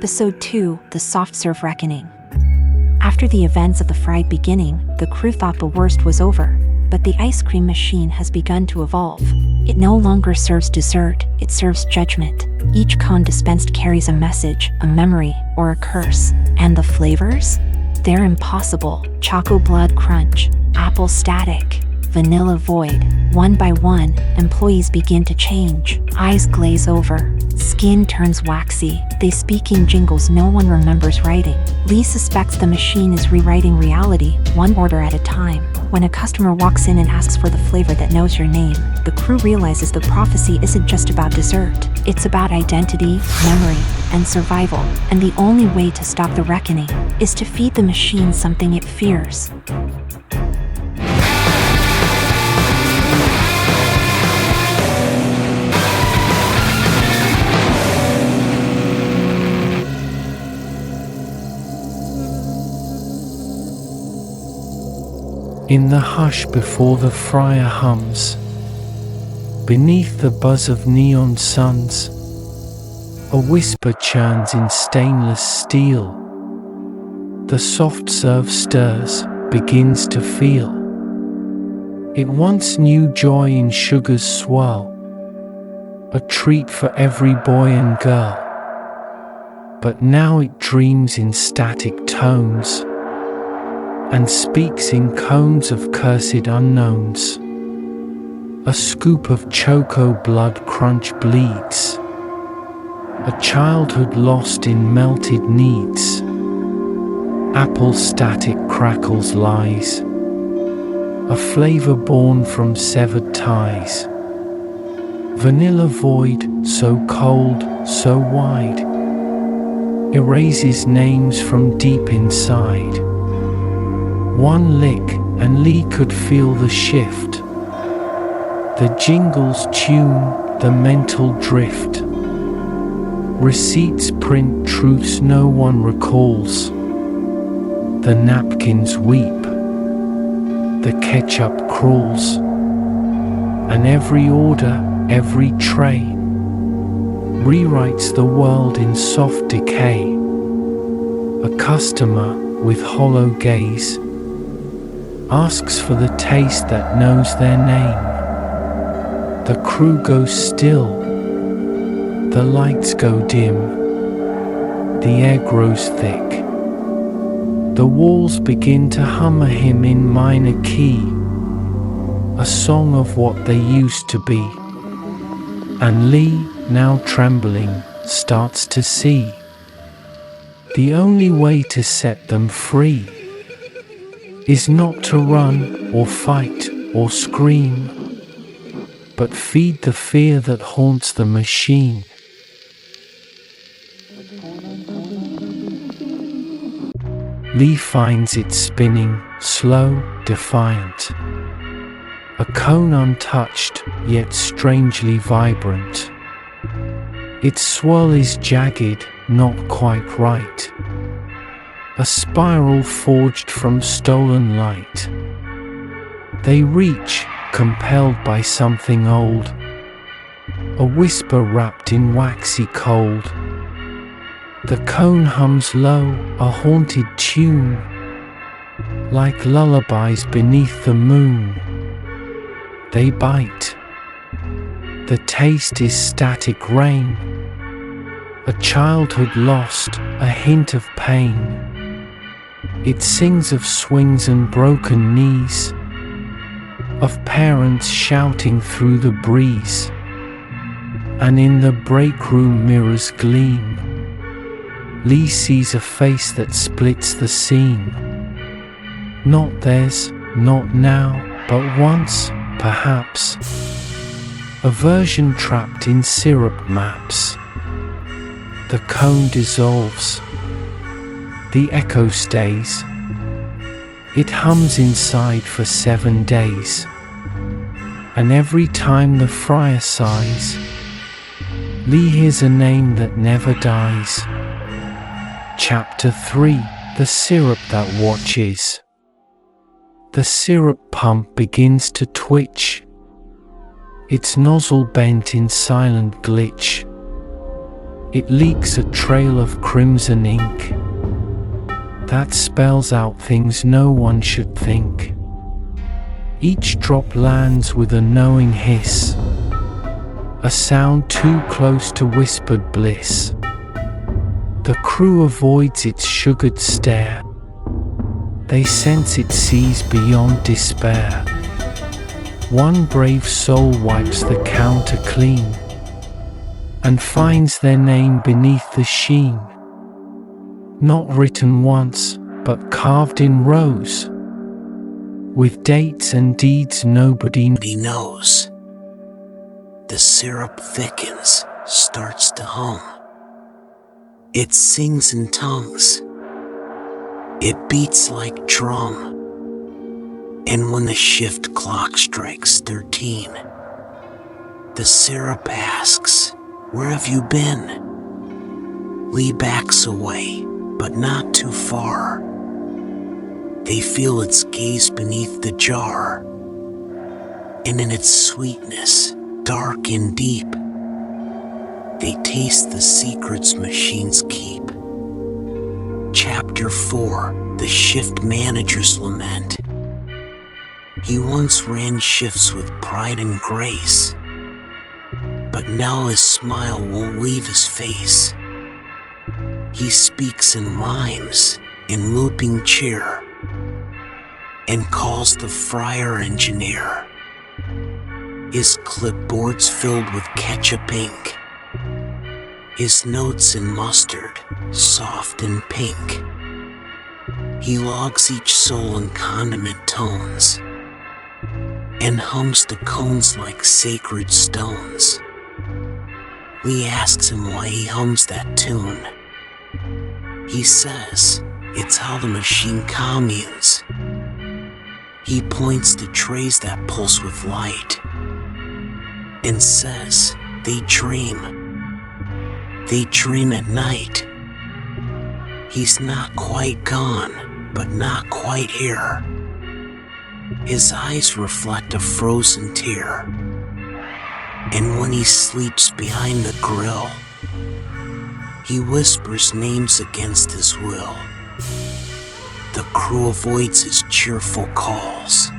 Episode 2, The Soft Serve Reckoning. After the events of the fried beginning, the crew thought the worst was over, but the ice cream machine has begun to evolve. It no longer serves dessert, it serves judgment. Each cone dispensed carries a message, a memory, or a curse. And the flavors? They're impossible. Choco Blood Crunch, Apple Static, Vanilla Void. One by one, employees begin to change. Eyes glaze over. Skin turns waxy. They speak in jingles no one remembers writing. Lee suspects the machine is rewriting reality, one order at a time. When a customer walks in and asks for the flavor that knows your name, the crew realizes the prophecy isn't just about dessert. It's about identity, memory, and survival. And the only way to stop the reckoning is to feed the machine something it fears. In the hush before the fryer hums, beneath the buzz of neon suns, a whisper churns in stainless steel. The soft serve stirs, begins to feel. It once knew joy in sugar's swirl, a treat for every boy and girl. But now it dreams in static tones, and speaks in cones of cursed unknowns. A scoop of Choco Blood Crunch bleeds, a childhood lost in melted needs. Apple Static crackles lies, a flavor born from severed ties. Vanilla Void, so cold, so wide, erases names from deep inside. One lick, and Lee could feel the shift. The jingles tune, the mental drift. Receipts print truths no one recalls. The napkins weep, the ketchup crawls, and every order, every tray rewrites the world in soft decay. A customer with hollow gaze asks for the taste that knows their name. The crew goes still, the lights go dim, the air grows thick. The walls begin to hum a hymn in minor key, a song of what they used to be. And Lee, now trembling, starts to see the only way to set them free is not to run or fight or scream, but feed the fear that haunts the machine. Lee finds it spinning, slow, defiant. A cone untouched, yet strangely vibrant. Its swirl is jagged, not quite right. A spiral forged from stolen light. They reach, compelled by something old, a whisper wrapped in waxy cold. The cone hums low, a haunted tune, like lullabies beneath the moon. They bite. The taste is static rain, a childhood lost, a hint of pain. It sings of swings and broken knees, of parents shouting through the breeze. And in the break room mirrors gleam, Lee sees a face that splits the scene. Not theirs, not now, but once, perhaps. A version trapped in syrup maps. The cone dissolves. The echo stays. It hums inside for 7 days. And every time the fryer sighs, Lee hears a name that never dies. Chapter 3, The Syrup That Watches. The syrup pump begins to twitch, its nozzle bent in silent glitch. It leaks a trail of crimson ink that spells out things no one should think. Each drop lands with a knowing hiss, a sound too close to whispered bliss. The crew avoids its sugared stare. They sense it sees beyond despair. One brave soul wipes the counter clean and finds their name beneath the sheen. Not written once, but carved in rows, with dates and deeds nobody knows. The syrup thickens, starts to hum. It sings in tongues. It beats like drum. And when the shift clock strikes 13, the syrup asks, "Where have you been?" Lee backs away, but not too far. They feel its gaze beneath the jar, and in its sweetness, dark and deep, they taste the secrets machines keep. Chapter 4, The Shift Manager's Lament. He once ran shifts with pride and grace, but now his smile won't leave his face. He speaks in rhymes, in looping cheer, and calls the fryer engineer. His clipboard's filled with ketchup ink, his notes in mustard, soft and pink. He logs each soul in condiment tones, and hums the cones like sacred stones. Lee asks him why he hums that tune. He says, it's how the machine communes. He points to trays that pulse with light, and says, they dream at night. He's not quite gone, but not quite here. His eyes reflect a frozen tear, and when he sleeps behind the grill, he whispers names against his will. The crew avoids his cheerful calls.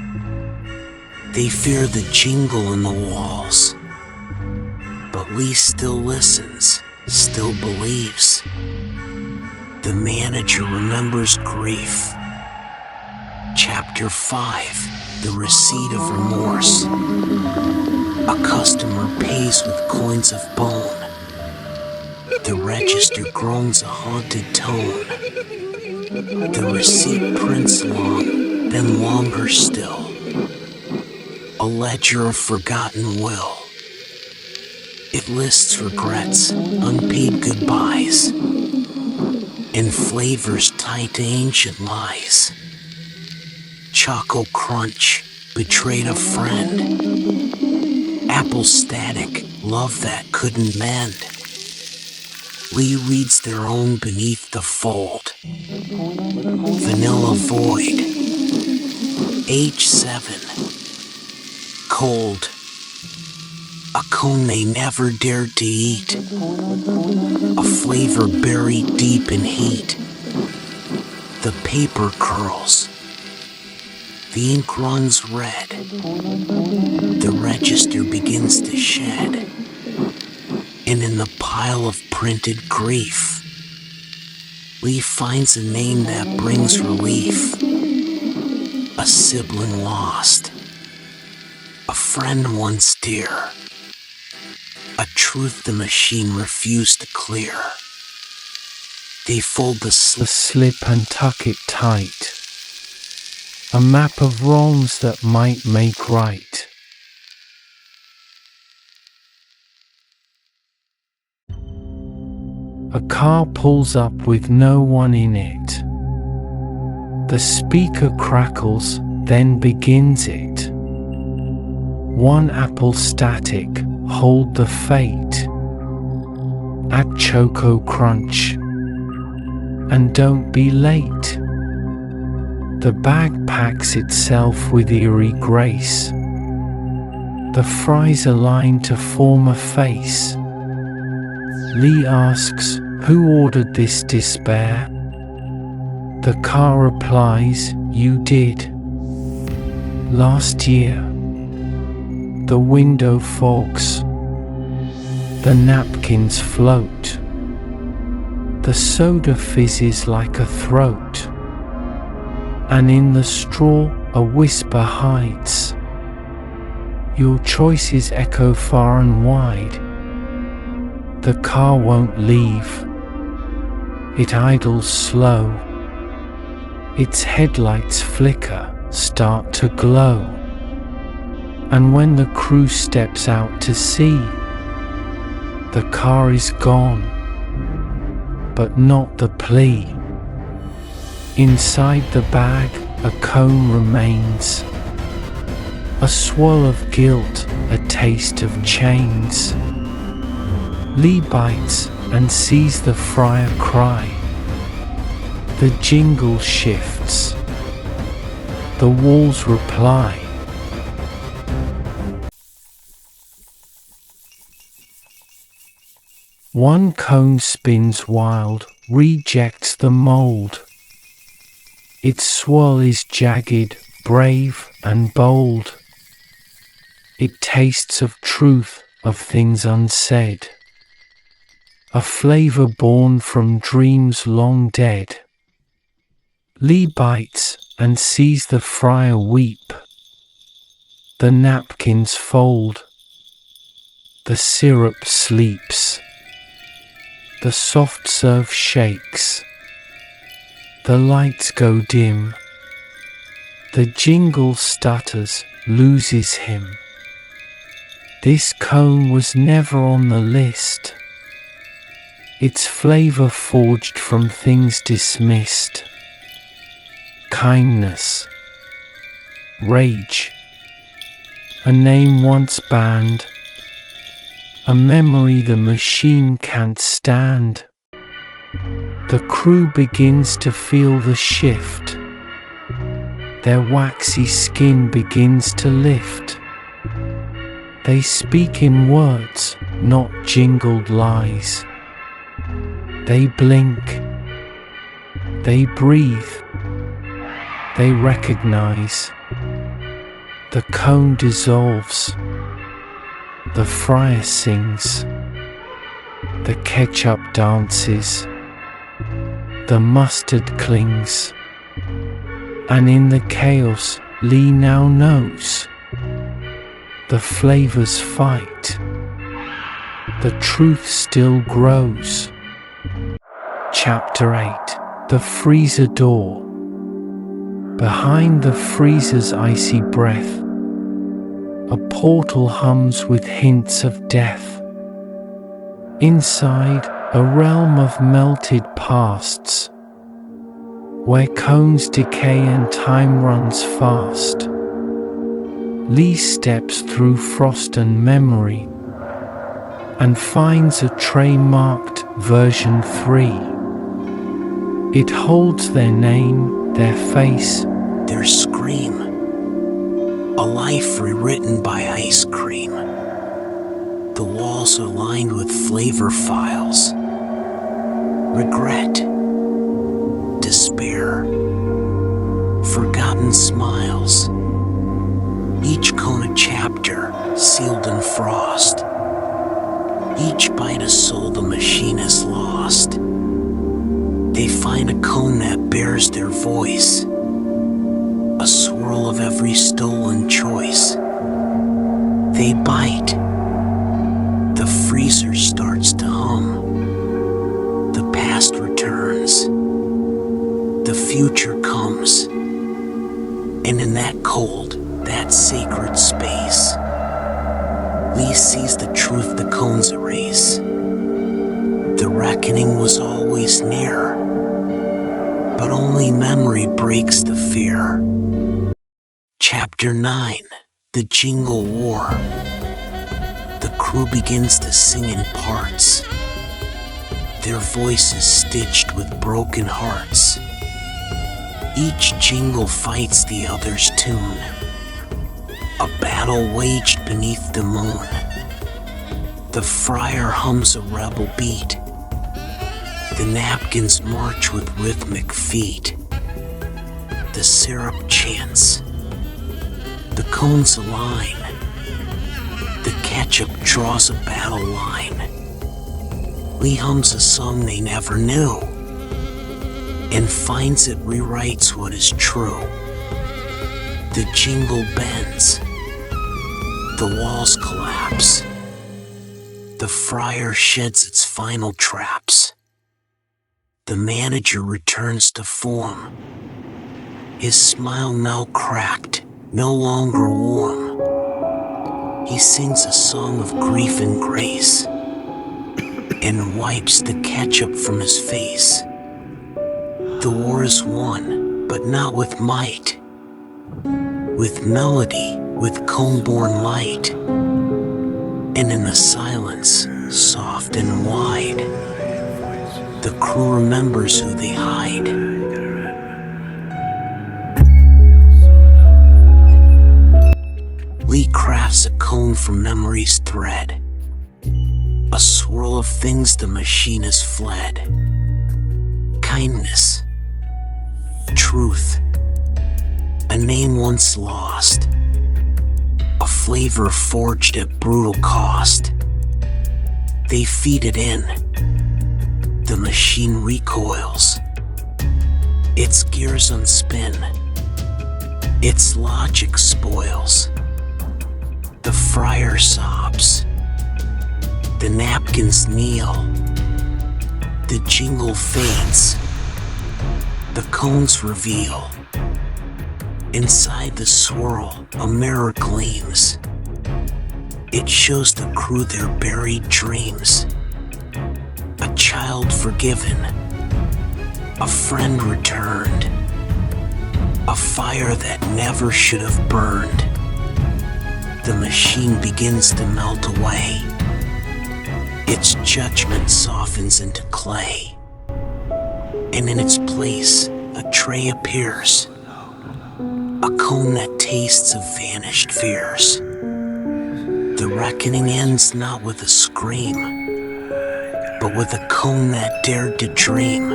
They fear the jingle in the walls. But Lee still listens, still believes. The manager remembers grief. Chapter 5, The Receipt of Remorse. A customer pays with coins of bone. The register groans a haunted tone. The receipt prints long, then longer still. A ledger of forgotten will. It lists regrets, unpaid goodbyes, and flavors tied to ancient lies. Choco Crunch betrayed a friend. Apple Static, love that couldn't mend. Lee reads their own beneath the fold. Vanilla Void. Age 7. Cold. A cone they never dared to eat. A flavor buried deep in heat. The paper curls. The ink runs red. The register begins to shed. And in the pile of printed grief, Lee finds a name that brings relief. A sibling lost. A friend once dear. A truth the machine refused to clear. They fold the slip and tuck it tight. A map of wrongs that might make right. A car pulls up with no one in it. The speaker crackles, then begins it. One apple static, hold the fate. Add Choco Crunch, and don't be late. The bag packs itself with eerie grace. The fries align to form a face. Lee asks, "Who ordered this despair?" The car replies, "You did. Last year." The window fogs. The napkins float. The soda fizzes like a throat. And in the straw a whisper hides. Your choices echo far and wide. The car won't leave. It idles slow. Its headlights flicker, start to glow. And when the crew steps out to see, the car is gone, but not the plea. Inside the bag, a cone remains. A swirl of guilt, a taste of chains. Lee bites and sees the friar cry. The jingle shifts. The walls reply. One cone spins wild, rejects the mold. Its swirl is jagged, brave and bold. It tastes of truth, of things unsaid. A flavor born from dreams long dead. Lee bites and sees the friar weep. The napkins fold. The syrup sleeps. The soft serve shakes. The lights go dim. The jingle stutters, loses him. This cone was never on the list. Its flavor forged from things dismissed. Kindness, rage, a name once banned, a memory the machine can't stand. The crew begins to feel the shift. Their waxy skin begins to lift. They speak in words, not jingled lies. They blink. They breathe. They recognize. The cone dissolves. The friar sings. The ketchup dances. The mustard clings. And in the chaos, Lee now knows. The flavors fight. The truth still grows. Chapter 8. The freezer door. Behind the freezer's icy breath, a portal hums with hints of death. Inside, a realm of melted pasts, where cones decay and time runs fast. Lee steps through frost and memory, and finds a tray marked version 3. It holds their name, their face, Their scream. A life rewritten by ice cream. The walls are lined with flavor files. Regret. Despair. Forgotten smiles. Each cone a chapter, sealed in frost. Each bite a soul the machine has lost. They find a cone that bears their voice. A swirl of every stolen choice. They bite. The freezer starts to hum. The past returns. The future comes. And in that cold, that sacred space, Lee sees the truth the cones erase. The reckoning was always near, but only memory breaks the fear. Chapter 9. The Jingle War. The crew begins to sing in parts, their voices stitched with broken hearts. Each jingle fights the other's tune, a battle waged beneath the moon. The friar hums a rebel beat. The napkins march with rhythmic feet. The syrup chants. The cones align. The ketchup draws a battle line. Lee hums a song they never knew and finds it rewrites what is true. The jingle bends. The walls collapse. The friar sheds its final traps. The manager returns to form. His smile now cracked, no longer warm. He sings a song of grief and grace and wipes the ketchup from his face. The war is won, but not with might. With melody, with cone-born light. And in the silence, soft and wide, the crew remembers who they hide. Lee crafts a cone from memory's thread, a swirl of things the machine has fled. Kindness, truth, a name once lost, a flavor forged at brutal cost. They feed it in. The machine recoils. Its gears unspin. Its logic spoils. The friar sobs. The napkins kneel. The jingle fades. The cones reveal. Inside the swirl, a mirror gleams. It shows the crew their buried dreams. A child forgiven. A friend returned. A fire that never should have burned. The machine begins to melt away. Its judgment softens into clay. And in its place, a tray appears. A cone that tastes of vanished fears. The reckoning ends not with a scream, but with a cone that dared to dream.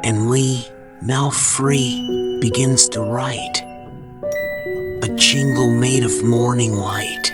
And Lee, now free, begins to write a jingle made of morning light.